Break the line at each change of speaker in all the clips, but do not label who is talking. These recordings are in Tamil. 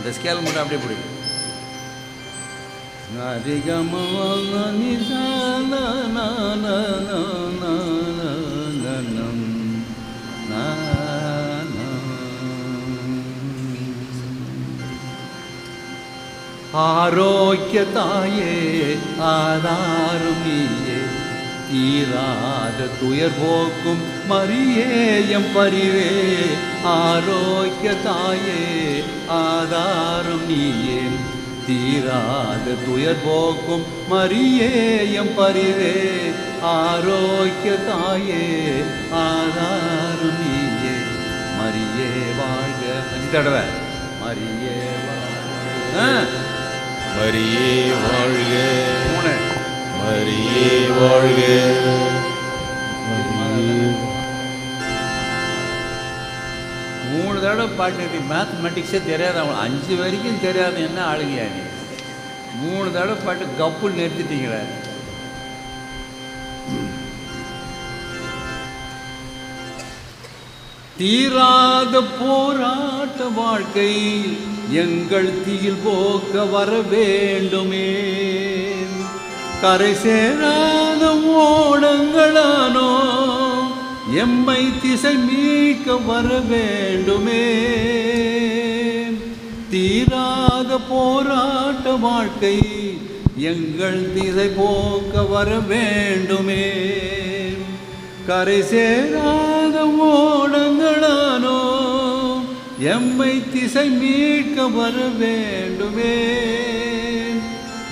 இந்த ஸ்கேல் மட்டும் அப்படியே பிடிக்கும். ஆரோக்கிய தாயே ஆதாரம் நீயே, தீராத துயர் போக்கும் மரியேயம் பரிவே. ஆரோக்கிய தாயே ஆதாரம் நீயே, தீராத துயர் போக்கும் மரியேயம் பரிவே. ஆரோக்கிய தாயே ஆதாரம் நீயே, மரியே வாழ்க. 5 தடவை மரியே வாழ்க,
மரியே வாழ்க,
3
மரியே வாழ்க.
3 தடவை பாட்டு. மேத்தமெட்டிக்ஸே தெரியாது அவன், 5 வரைக்கும் தெரியாது. என்ன ஆளுங்கயா நீ? 3 தடவை பாட்டு கப்புன்னு நிறுத்திட்டீங்களே. தீராத போராட்ட வாழ்க்கை எங்கள் தீயில் போக்க வர வேண்டுமே. கரை சேராத ஓடங்களானோ எம்மை திசை மீட்க வர வேண்டுமே. தீராத போராட்ட வாழ்க்கை எங்கள் திசை போக்க வர வேண்டுமே. கரை சேராத ஓடங்களானோ எம்மை திசை மீட்க வர வேண்டுமே.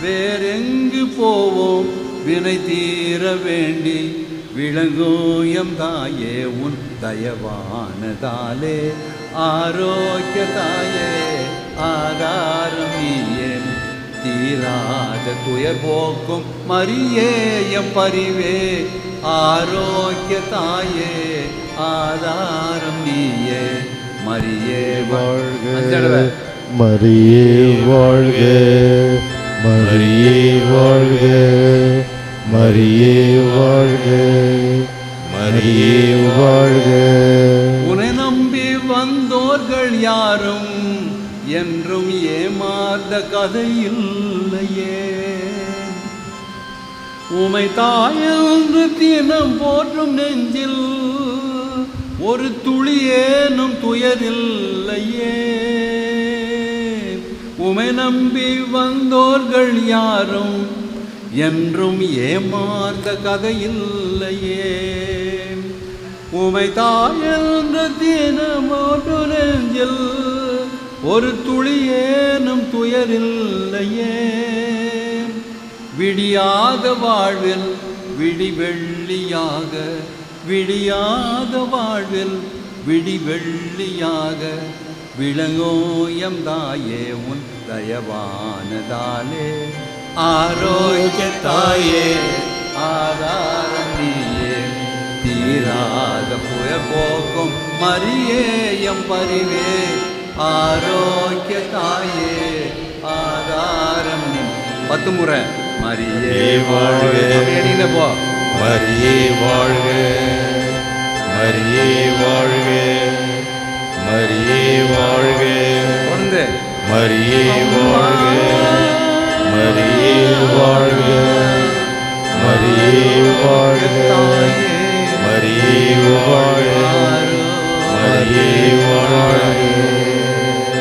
வேறெங்கு போவோம் வினை தீர வேண்டி, விளங்கும் எம் தாயே உன் தயவானதாலே. ஆரோக்கிய தாயே ஆதாரம் நீயே, தீராத துயர் போக்கும் மரியேயம் பரிவே. ஆரோக்கிய தாயே ஆதாரம் நீயே, மரியே வாழ்க.
மரியே வாழ்க, மரியே வாழ்க, மரியே வாழ்க, மரியே வாழ்க.
உன்னை நம்பி வந்தோர்கள் யாரும் என்றும் ஏமாந்த கதையில்லையே. உமை தாயென்று தினம் போற்றும் நெஞ்சில் ஒரு துளியேனும் துயரில்லையே. உமை நம்பி வந்தோர்கள் யாரும் என்றும் ஏமாந்த கதையில்லையே. உமை தாயென்று தினம் போற்றும் நெஞ்சில் ஒரு துளியேனும் துயரில்லையே. விடியாத வாழ்வில் விடி வெள்ளியாக, விடியாத வாழ்வில் விடி வெள்ளியாக, விளங்கோயம் தாயே உன் தயவானதாலே. ஆரோக்கிய தாயே ஆதாரம் நீயே, தீராத புயல் போக்கும் மரியேயம் பரிவே. ஆரோக்கிய தாயே ஆதாரம் நீ. 10 முறை மரியே வாழ்க. அப்படியே போ.
மரியே வாழ்க, மரியே வாழ்க, மரியே வாழ்க.
தொடர்ந்து
மரியே வாழ்க, மரியே வாழ்க, மரியே வாழ்க, மரியே வாழ்க, மரியே வாழ்க,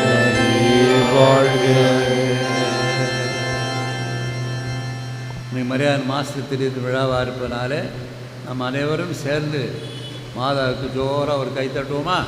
மரியே வாழ்க.
மரியாதை மாதத்துக்கு தெரிவித்து விழாவாக இருப்பதனால நம்ம அனைவரும் சேர்ந்து மாதாவுக்கு ஜோராக ஒரு கை தட்டுவோமா?